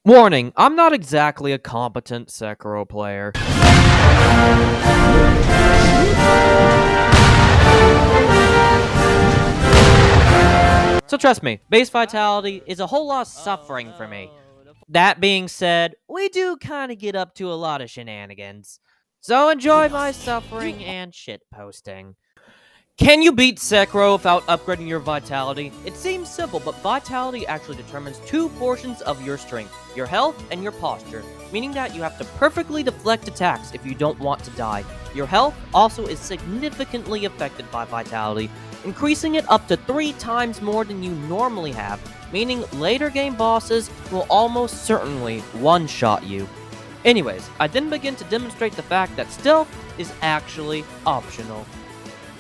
Warning, I'm not exactly a competent Sekiro player. So trust me, base vitality is a whole lot of suffering for me. That being said, we do kind of get up to a lot of shenanigans. So enjoy my suffering and shitposting. Can you beat Sekiro without upgrading your vitality? It seems simple, but vitality actually determines two portions of your strength, your health and your posture, meaning that you have to perfectly deflect attacks if you don't want to die. Your health also is significantly affected by vitality, increasing it up to 3 times more than you normally have, meaning later game bosses will almost certainly one-shot you. Anyways, I then begin to demonstrate the fact that stealth is actually optional.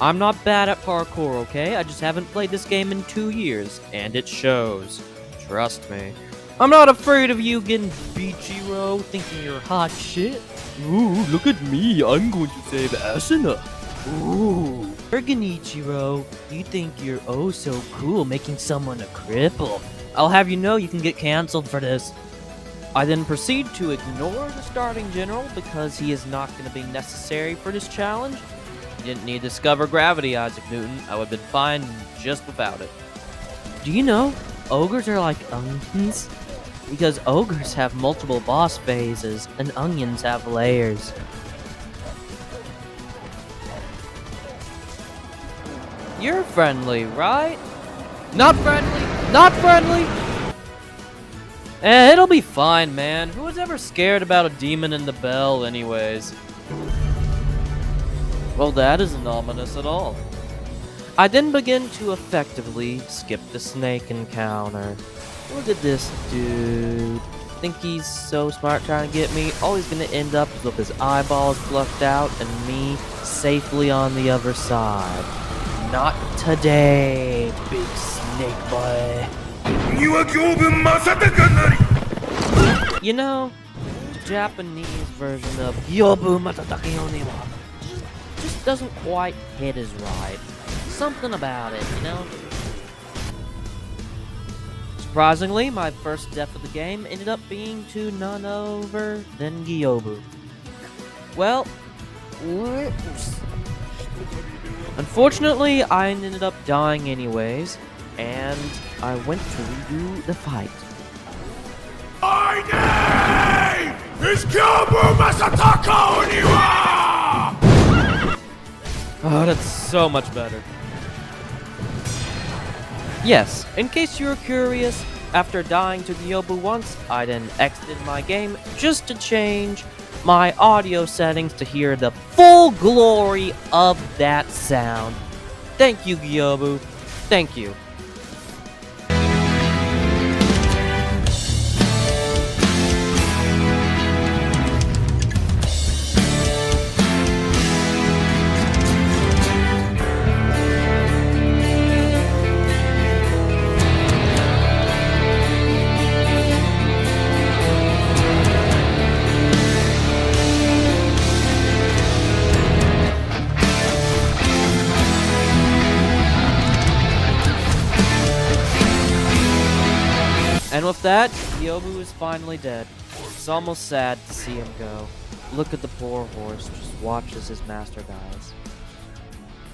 I'm not bad at parkour, okay? I just haven't played this game in 2 years, and it shows. Trust me. I'm not afraid of you getting Genichiro, thinking you're hot shit. Ooh, look at me, I'm going to save Asuna. Ooh. You're Genichiro, you think you're oh so cool making someone a cripple. I'll have you know you can get cancelled for this. I then proceed to ignore the starting general because he is not going to be necessary for this challenge. Didn't need to discover gravity, Isaac Newton. I would have been fine just without it. Do you know, ogres are like onions? Because ogres have multiple boss phases, and onions have layers. You're friendly, right? Not friendly! Not friendly! It'll be fine, man. Who was ever scared about a demon in the bell anyways? Well, that isn't ominous at all. I then begin to effectively skip the snake encounter. Look at this dude. Think he's so smart trying to get me? All he's gonna end up is with his eyeballs plucked out and me safely on the other side. Not today, big snake boy. You know, the Japanese version of Yobu Matatake Oniwa just doesn't quite hit as right. Something about it, you know? Surprisingly, my first death of the game ended up being to none other than Gyobu. Well, whoops. Unfortunately, I ended up dying anyways, and I went to redo the fight. My name is Gyobu Masataka Oniwa! Oh, that's so much better. Yes, in case you were curious, after dying to Gyobu once, I then exited my game just to change my audio settings to hear the full glory of that sound. Thank you, Gyobu. Thank you. And with that, Gyobu is finally dead. It's almost sad to see him go. Look at the poor horse, just watch as his master dies.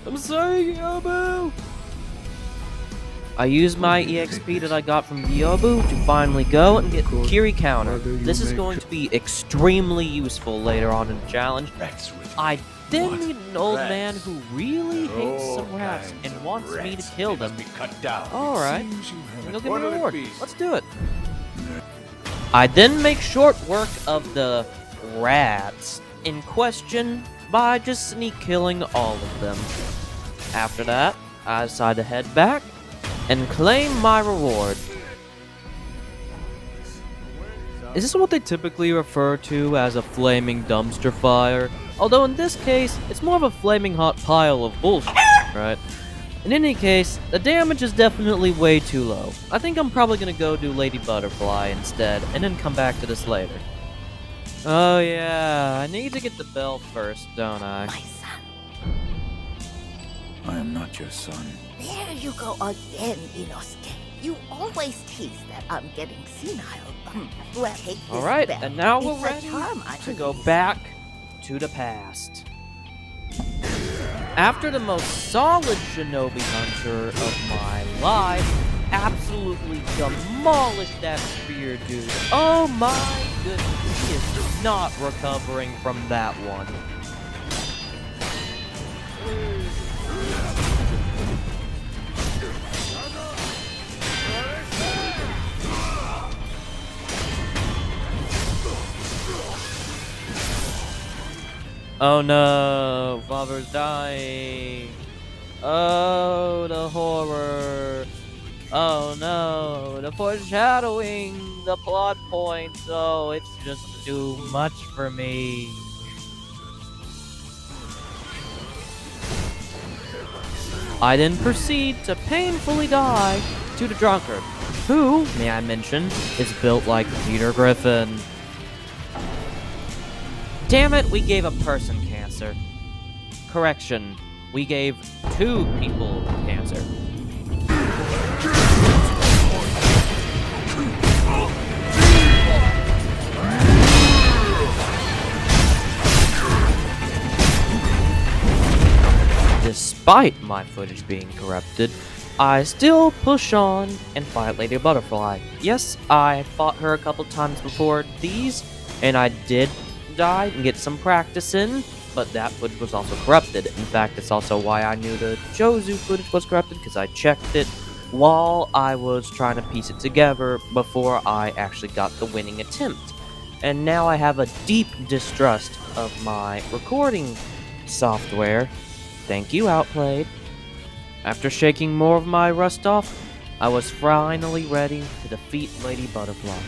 I'm sorry, Gyobu! I used my EXP that I got from Gyobu to finally go and get the Kiri counter. This is going to be extremely useful later on in the challenge. I then meet an old man who really hates some rats and wants me to kill them. Alright, he'll give me a reward. Let's do it. I then make short work of the rats in question by just sneak killing all of them. After that, I decide to head back and claim my reward. Is this what they typically refer to as a flaming dumpster fire? Although in this case, it's more of a flaming hot pile of bullshit, right? In any case, the damage is definitely way too low. I think I'm probably gonna go do Lady Butterfly instead, and then come back to this later. Oh yeah, I need to get the bell first, don't I? My son. I am not your son. There you go again, Inosuke. You always tease that I'm getting senile. Well, take this Alright, bet. and now It's we're a ready charm, I to go believe. back to the past. After the most solid shinobi hunter of my life absolutely demolished that spear dude. Oh my goodness, he is not recovering from that one. Oh no, father's dying. Oh, the horror. Oh no, the foreshadowing, the plot points. Oh, it's just too much for me. I then proceed to painfully die to the drunkard, who, may I mention, is built like Peter Griffin. Damn it, we gave a person cancer. Correction, we gave 2 people cancer. Despite my footage being corrupted, I still push on and fight Lady Butterfly. Yes, I fought her a couple times before these, and I did die and get some practice in, but that footage was also corrupted. In fact, it's also why I knew the Jozu footage was corrupted, because I checked it while I was trying to piece it together before I actually got the winning attempt. And now I have a deep distrust of my recording software. Thank you, Outplayed. After shaking more of my rust off, I was finally ready to defeat Lady Butterfly.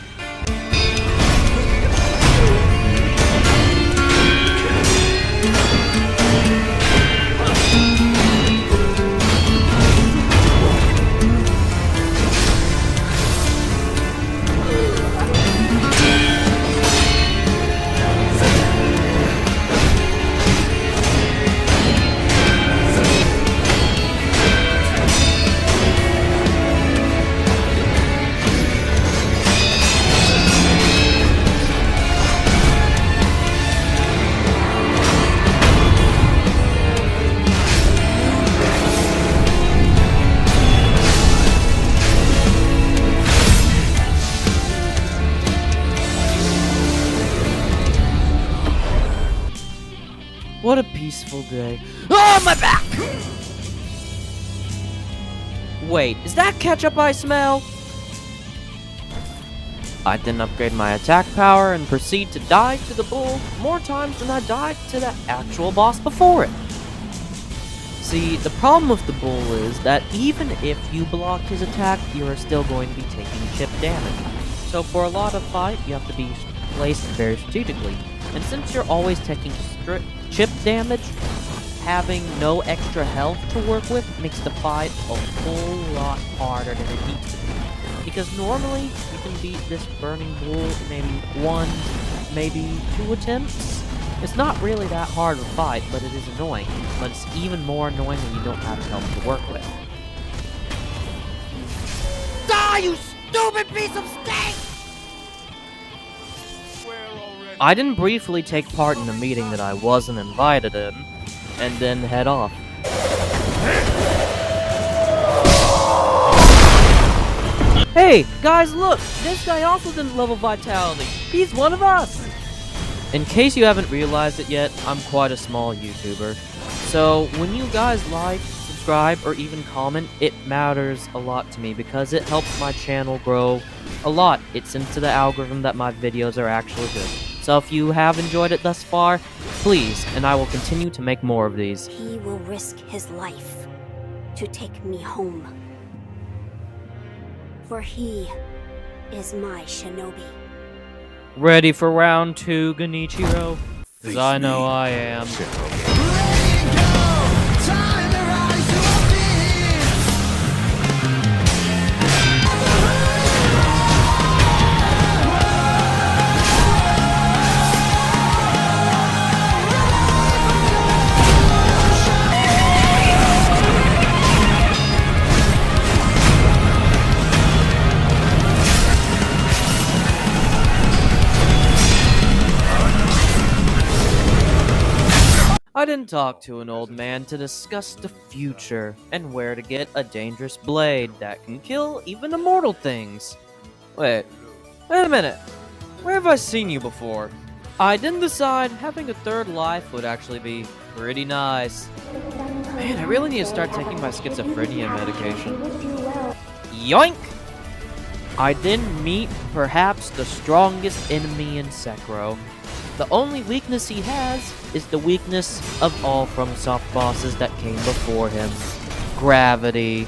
What a peaceful day. Oh, my back! Wait, is that ketchup I smell? I then upgrade my attack power and proceed to die to the bull more times than I died to the actual boss before it. See, the problem with the bull is that even if you block his attack, you are still going to be taking chip damage. So for a lot of fight, you have to be placed very strategically. And since you're always taking chip damage, having no extra health to work with makes the fight a whole lot harder than it needs to be. Because normally, you can beat this burning bull in maybe 1, maybe 2 attempts. It's not really that hard of a fight, but it is annoying. But it's even more annoying when you don't have health to work with. Die, you stupid piece of steak! I didn't briefly take part in a meeting that I wasn't invited in, and then head off. Hey, guys, look! This guy also didn't level Vitality. He's one of us! In case you haven't realized it yet, I'm quite a small YouTuber. So, when you guys like, subscribe, or even comment, it matters a lot to me because it helps my channel grow a lot. It sends to the algorithm that my videos are actually good. So if you have enjoyed it thus far, please, and I will continue to make more of these. He will risk his life to take me home. For he is my shinobi. Ready for round 2, Genichiro? Because I know I am. I didn't talk to an old man to discuss the future and where to get a dangerous blade that can kill even immortal things. Wait a minute. Where have I seen you before? I didn't decide having a third life would actually be pretty nice. Man, I really need to start taking my schizophrenia medication. Yoink! I then meet perhaps the strongest enemy in Sekiro. The only weakness he has is the weakness of all FromSoft bosses that came before him. Gravity.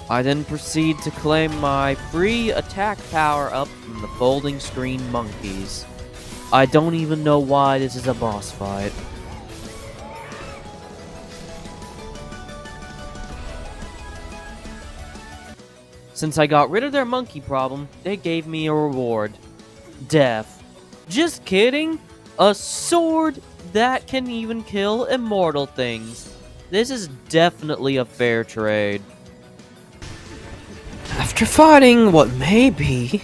I then proceed to claim my free attack power-up from the folding screen monkeys. I don't even know why this is a boss fight. Since I got rid of their monkey problem, they gave me a reward. Death. Just kidding? A sword that can even kill immortal things. This is definitely a fair trade. After fighting what may be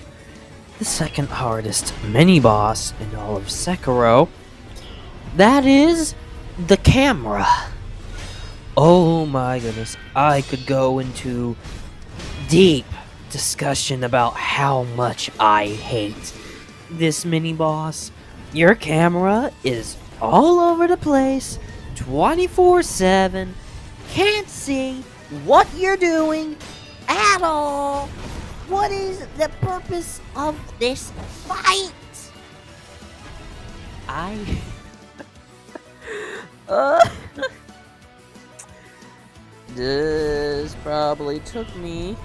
the second hardest mini-boss in all of Sekiro, that is the camera. Oh my goodness, I could go into deep discussion about how much I hate this mini-boss. Your camera is all over the place, 24/7, can't see what you're doing at all. What is the purpose of this fight? This probably took me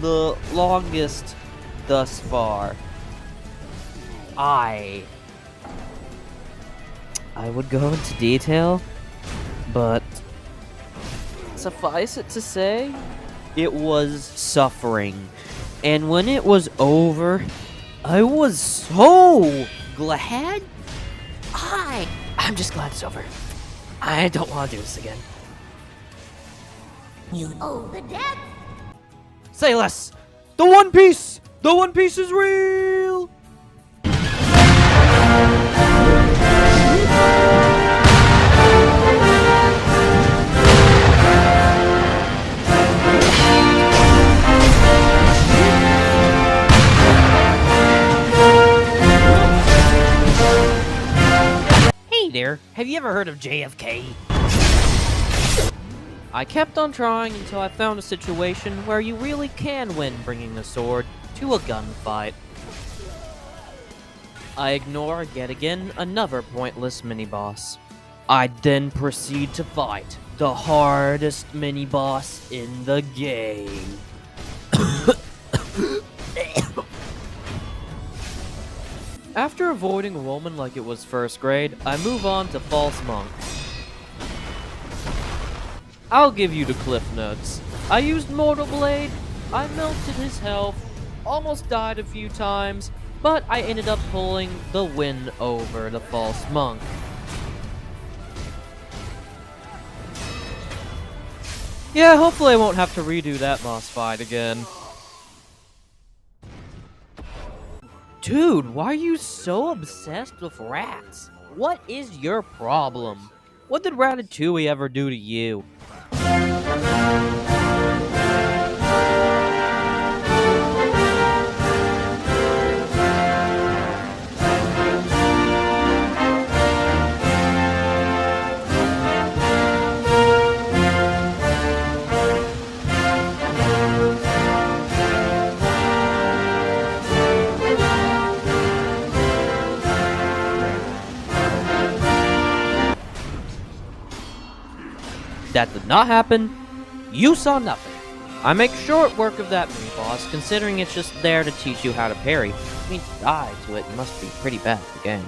the longest thus far. I would go into detail, but suffice it to say, it was suffering. And when it was over, I was so glad. I'm just glad it's over. I don't want to do this again. You owe the debt. Say less! The One Piece! The One Piece is real! Hey there, have you ever heard of JFK? I kept on trying until I found a situation where you really can win bringing a sword to a gunfight. I ignore yet again another pointless mini-boss. I then proceed to fight the hardest mini-boss in the game. After avoiding a woman like it was first grade, I move on to False Monk. I'll give you the cliff notes. I used Mortal Blade, I melted his health, almost died a few times, but I ended up pulling the win over the False Monk. Yeah, hopefully I won't have to redo that boss fight again. Dude, why are you so obsessed with rats? What is your problem? What did Ratatouille ever do to you? That did not happen. You saw nothing. I make short work of that mini-boss, considering it's just there to teach you how to parry. I mean, to die to it must be pretty bad at the game.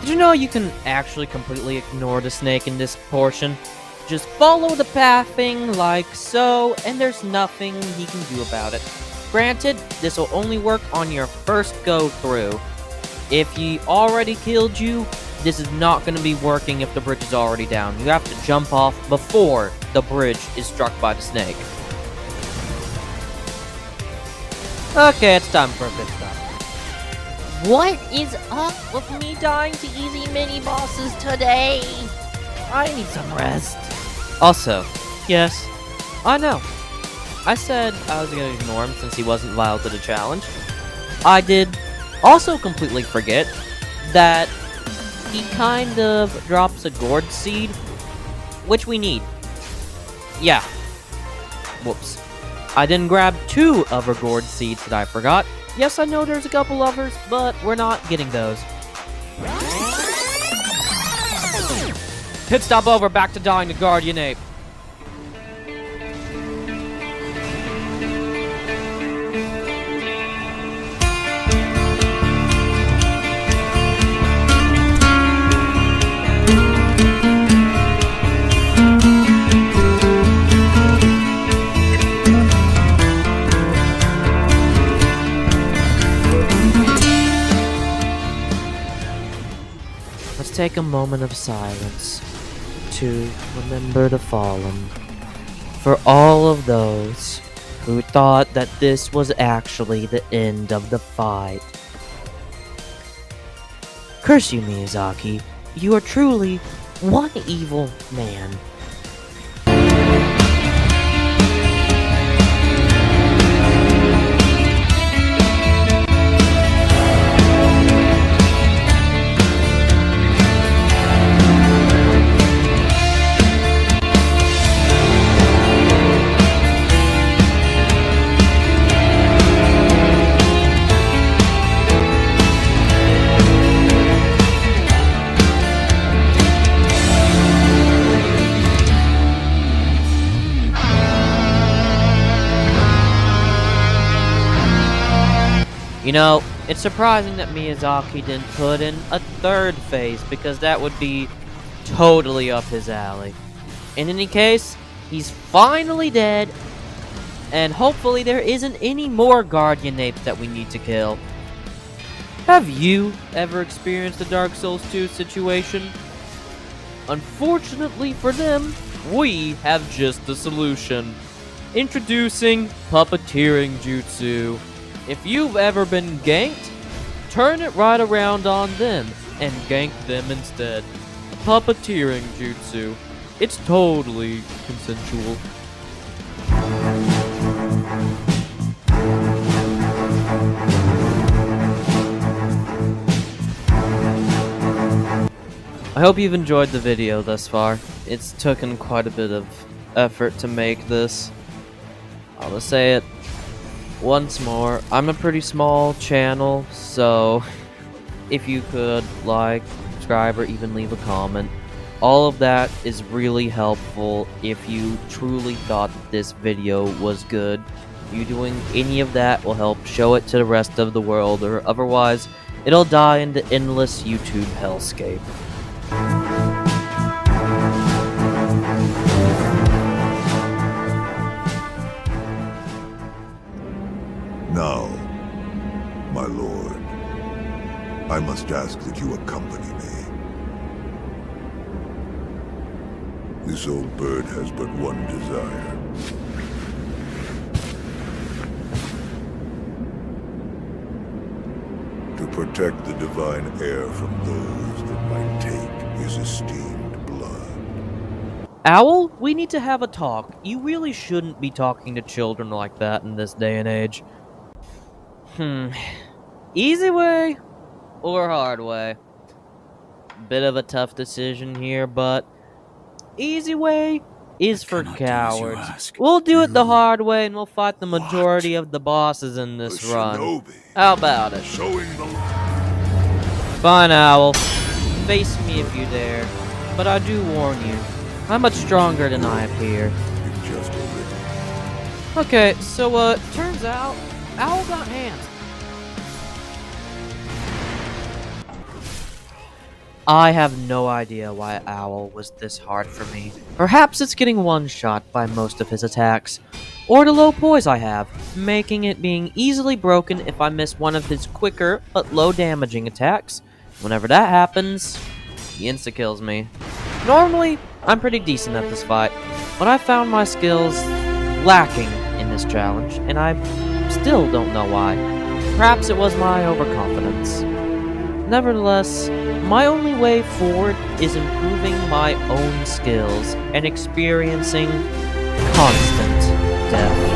Did you know you can actually completely ignore the snake in this portion? Just follow the pathing like so, and there's nothing he can do about it. Granted, this will only work on your first go through. If he already killed you, this is not going to be working if the bridge is already down. You have to jump off before the bridge is struck by the snake. Okay, it's time for a pit stop. What is up with me dying to easy mini bosses today? I need some rest. Also, yes, I know. I said I was gonna ignore him since he wasn't vital to the challenge. I did also completely forget that he kind of drops a gourd seed, which we need. Yeah. Whoops. I didn't grab 2 other gourd seeds that I forgot. Yes, I know there's a couple others, but we're not getting those. Pit stop over, back to dying to Guardian Ape. Let's take a moment of silence to remember the fallen. For all of those who thought that this was actually the end of the fight. Curse you, Miyazaki. You are truly one evil man. You know, it's surprising that Miyazaki didn't put in a 3rd phase, because that would be totally up his alley. In any case, he's finally dead, and hopefully there isn't any more Guardian Apes that we need to kill. Have you ever experienced a Dark Souls 2 situation? Unfortunately for them, we have just the solution. Introducing Puppeteering Jutsu. If you've ever been ganked, turn it right around on them and gank them instead. Puppeteering Jutsu. It's totally consensual. I hope you've enjoyed the video thus far. It's taken quite a bit of effort to make this. I'll just say it once more. I'm a pretty small channel, so if you could like, subscribe, or even leave a comment, all of that is really helpful if you truly thought this video was good. You doing any of that will help show it to the rest of the world, or otherwise it'll die into endless YouTube hellscape. Now, my lord, I must ask that you accompany me. This old bird has but one desire. To protect the divine heir from those that might take his esteemed blood. Owl, we need to have a talk. You really shouldn't be talking to children like that in this day and age. Easy way or hard way? Bit of a tough decision here, but easy way is for cowards. We'll do it the hard way, and we'll fight the majority of the bosses in this run. How about it? Fine, Owl. Face me if you dare. But I do warn you, I'm much stronger than I appear. Okay, so turns out Owl got hands. I have no idea why Owl was this hard for me. Perhaps it's getting one-shot by most of his attacks, or the low poise I have, making it being easily broken if I miss one of his quicker but low damaging attacks. Whenever that happens, he insta-kills me. Normally, I'm pretty decent at this fight, but I found my skills lacking in this challenge, and I Still don't know why. Perhaps it was my overconfidence. Nevertheless, my only way forward is improving my own skills and experiencing constant death.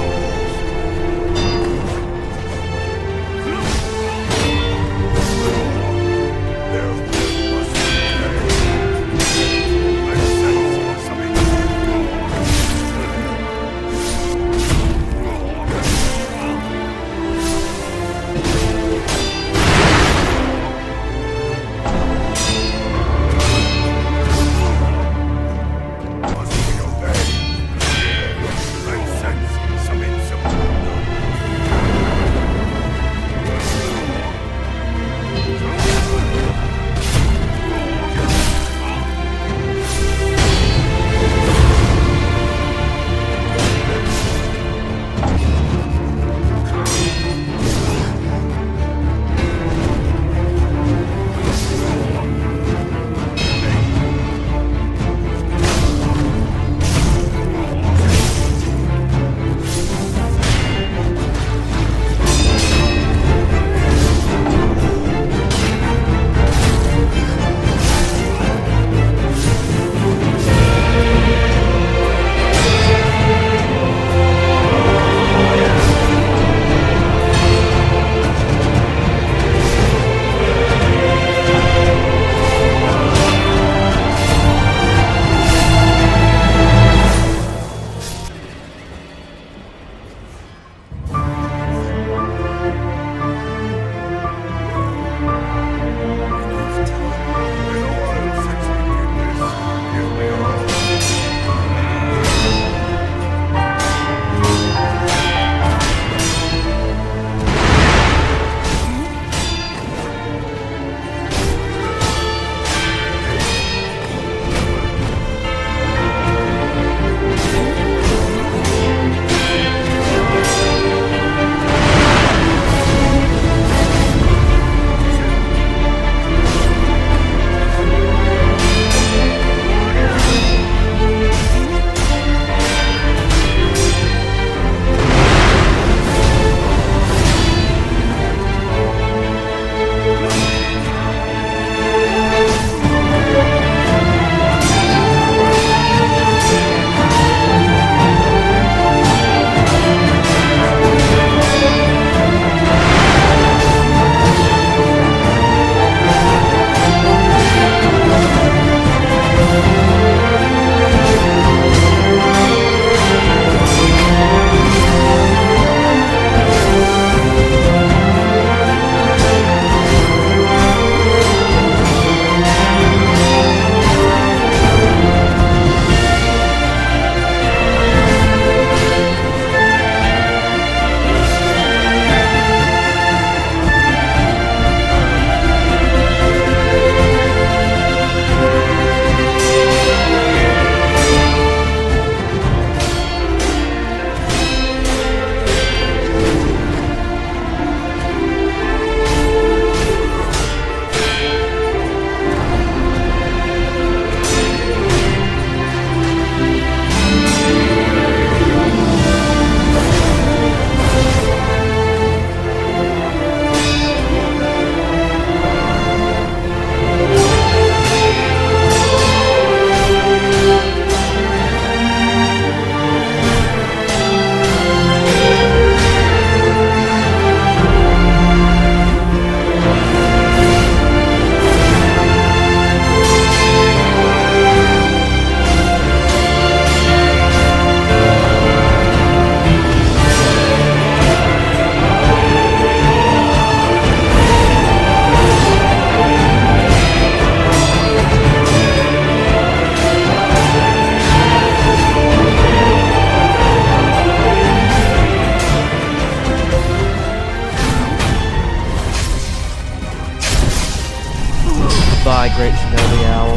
Goodbye, great shinobi owl.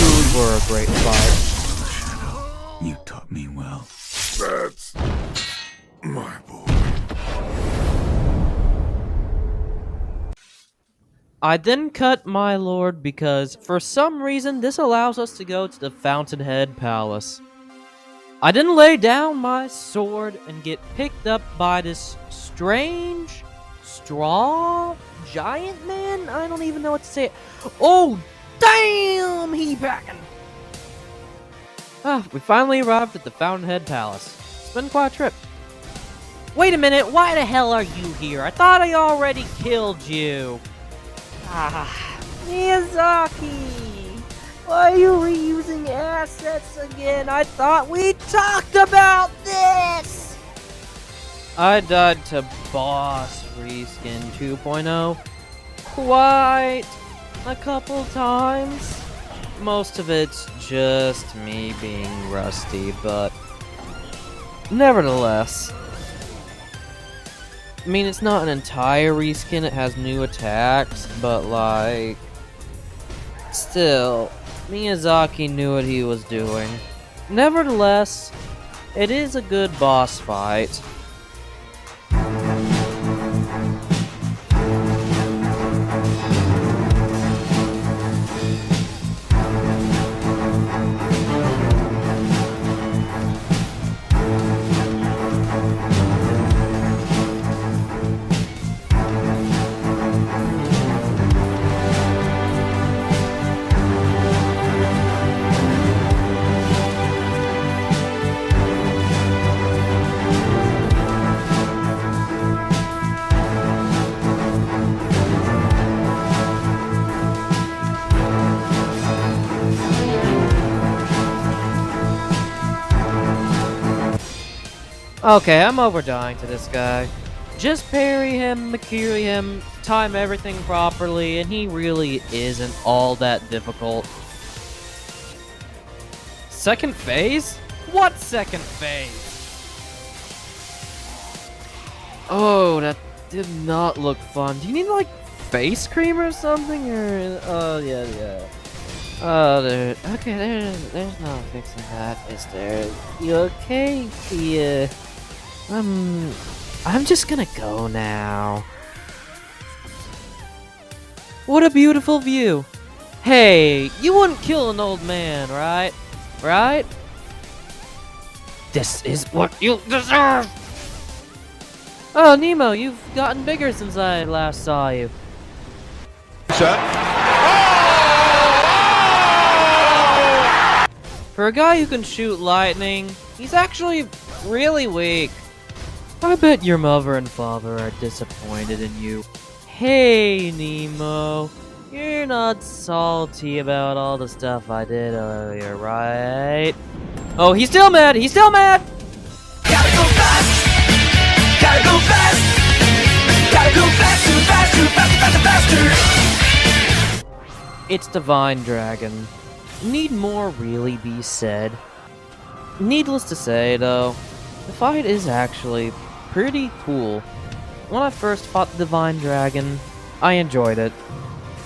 You were a great fight. You taught me well. That's my boy. I then cut my lord because, for some reason, this allows us to go to the Fountainhead Palace. I didn't lay down my sword and get picked up by this strange, straw giant man? I don't even know what to say. Oh, damn, he packing. We finally arrived at the Fountainhead Palace. It's been quite a trip. Wait a minute, why the hell are you here? I thought I already killed you. Miyazaki! Why are you reusing assets again? I thought we talked about this! I died to Boss Reskin 2.0 quite a couple times. Most of it's just me being rusty, but nevertheless. I mean, it's not an entire reskin, it has new attacks, but like, still, Miyazaki knew what he was doing. Nevertheless, it is a good boss fight. Okay, I'm overdying to this guy. Just parry him, Makiri him, time everything properly, and he really isn't all that difficult. Second phase? What second phase? Oh, that did not look fun. Do you need like face cream or something? Or oh yeah. Oh, there's no fixing that, is there? You okay? Yeah. I'm just gonna go now. What a beautiful view. Hey, you wouldn't kill an old man, right? Right? This is what you deserve! Oh, Nemo, you've gotten bigger since I last saw you. For a guy who can shoot lightning, he's actually really weak. I bet your mother and father are disappointed in you. Hey, Nemo. You're not salty about all the stuff I did earlier, right? Oh, he's still mad! He's still mad! Gotta go fast! Gotta go fast! Gotta go faster, faster, faster, faster, faster! It's Divine Dragon. Need more really be said? Needless to say, though, the fight is actually pretty cool. When I first fought the Divine Dragon, I enjoyed it.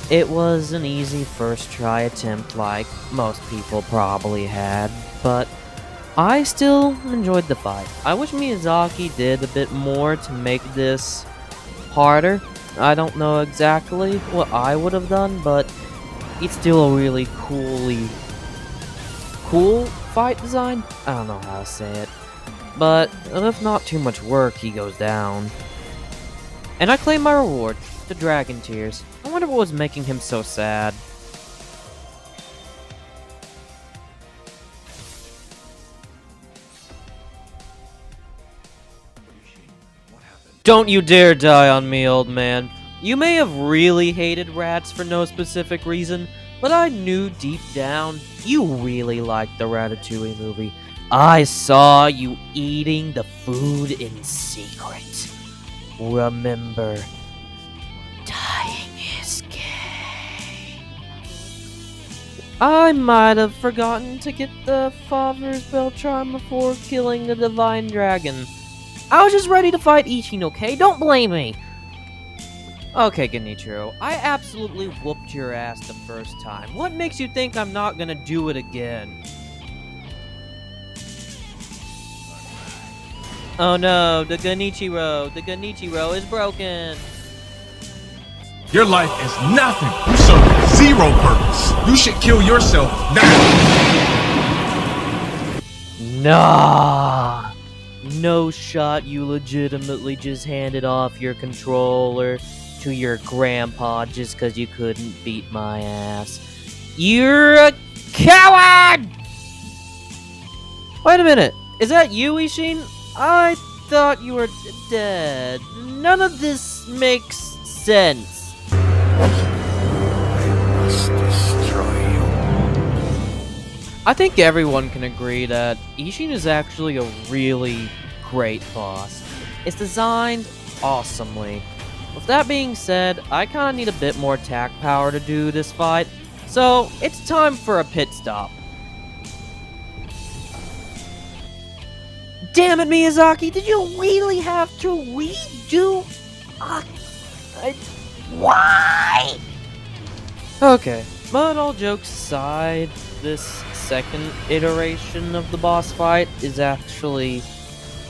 It was an easy first try attempt like most people probably had, but I still enjoyed the fight. I wish Miyazaki did a bit more to make this harder. I don't know exactly what I would have done, but it's still a really cool fight design? I don't know how to say it. But with not too much work, he goes down. And I claim my reward, the dragon tears. I wonder what was making him so sad. Don't you dare die on me, old man. You may have really hated rats for no specific reason, but I knew deep down you really liked the Ratatouille movie. I saw you eating the food in secret. Remember, dying is gay. I might have forgotten to get the Father's Bell Charm before killing the Divine Dragon. I was just ready to fight Ichin, okay? Don't blame me! Okay, Genichiro, I absolutely whooped your ass the first time. What makes you think I'm not gonna do it again? Oh no, the Genichiro is broken. Your life is nothing. You serve zero purpose. You should kill yourself now. Nah. No shot you legitimately just handed off your controller to your grandpa just because you couldn't beat my ass. You're a coward! Wait a minute. Is that you, Ishin? I thought you were dead. None of this makes sense. Must destroy you. I think everyone can agree that Ishin is actually a really great boss. It's designed awesomely. With that being said, I kinda need a bit more attack power to do this fight, so it's time for a pit stop. Damn it, Miyazaki, did you really have to redo? Why? Okay, but all jokes aside, this second iteration of the boss fight is actually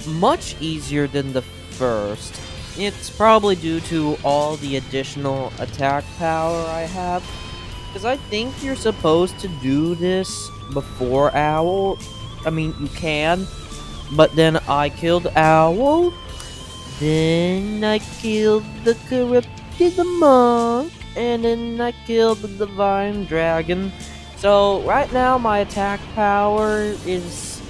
much easier than the first. It's probably due to all the additional attack power I have, because I think you're supposed to do this before Owl. I mean, you can, but then I killed Owl, then I killed the corrupted monk, and then I killed the divine dragon. So right now my attack power is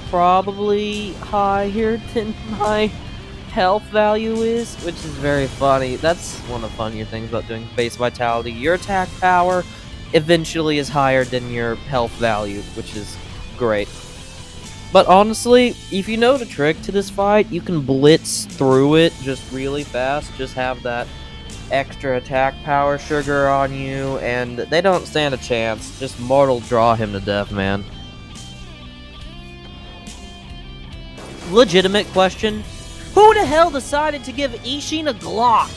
probably higher than my health value is, which is very funny. That's one of the funnier things about doing base vitality. Your attack power eventually is higher than your health value, which is great. But honestly, if you know the trick to this fight, you can blitz through it just really fast. Just have that extra attack power sugar on you, and they don't stand a chance. Just mortal draw him to death, man. Legitimate question. Who the hell decided to give Ishin a Glock?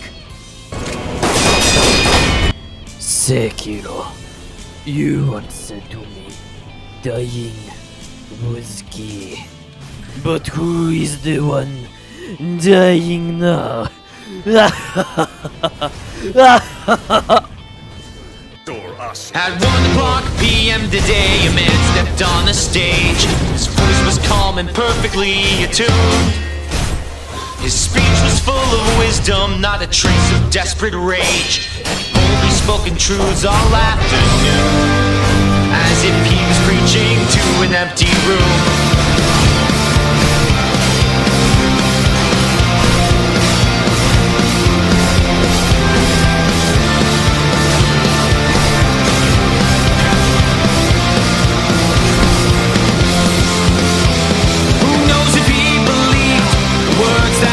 Sekiro, you once said to me, dying was key. But who is the one dying now? At 1:00 p.m. today, a man stepped on the stage. His voice was calm and perfectly attuned. His speech was full of wisdom, not a trace of desperate rage. Boldly spoken truths all afternoon, as if he was preaching to an empty room.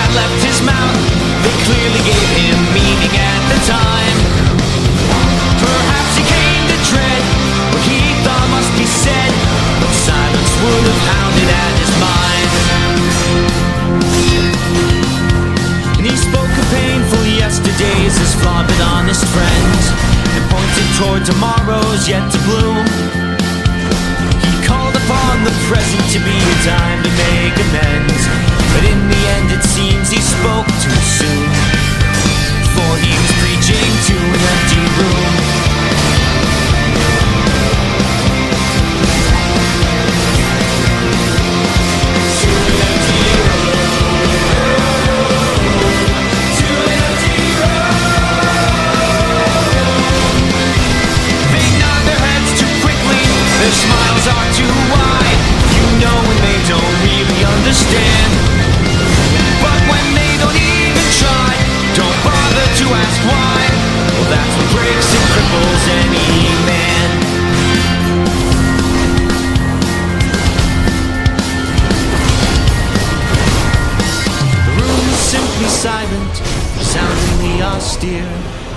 Left his mouth, they clearly gave him meaning at the time. Perhaps he came to dread what he thought must be said, but silence would have hounded at his mind. And he spoke of painful yesterdays as flawed but honest friends, and pointed toward tomorrows yet to bloom. He called upon the present to be a time to make amends, but in the end it seems he spoke too soon, for he was preaching to an empty room. To an empty room. To an empty room. They nod their heads too quickly, their smiles are too wide. You know when they don't really understand. But when they don't even try, don't bother to ask why. Well, that's what breaks and cripples any man. The room was simply silent, soundingly austere.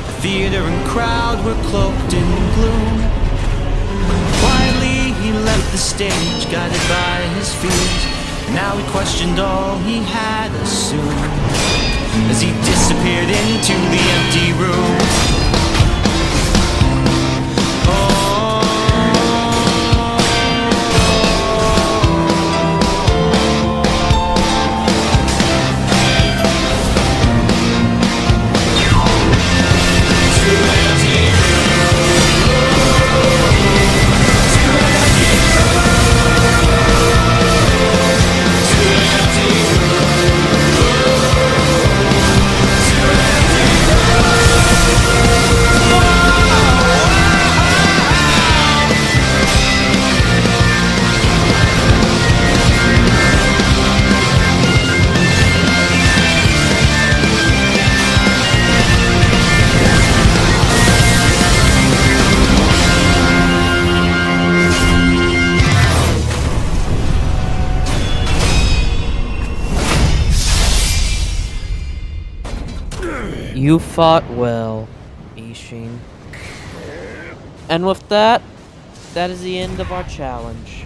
The theater and crowd were cloaked in gloom. Quietly he left the stage, guided by his fears. Now he questioned all he had assumed, as he disappeared into the empty room. You fought well, Ishin. And with that, that is the end of our challenge.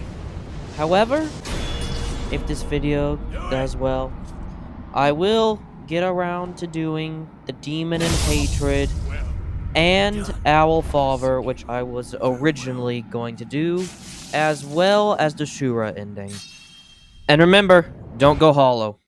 However, if this video does well, I will get around to doing the Demon and Hatred and Owl Father, which I was originally going to do, as well as the Shura ending. And remember, don't go hollow.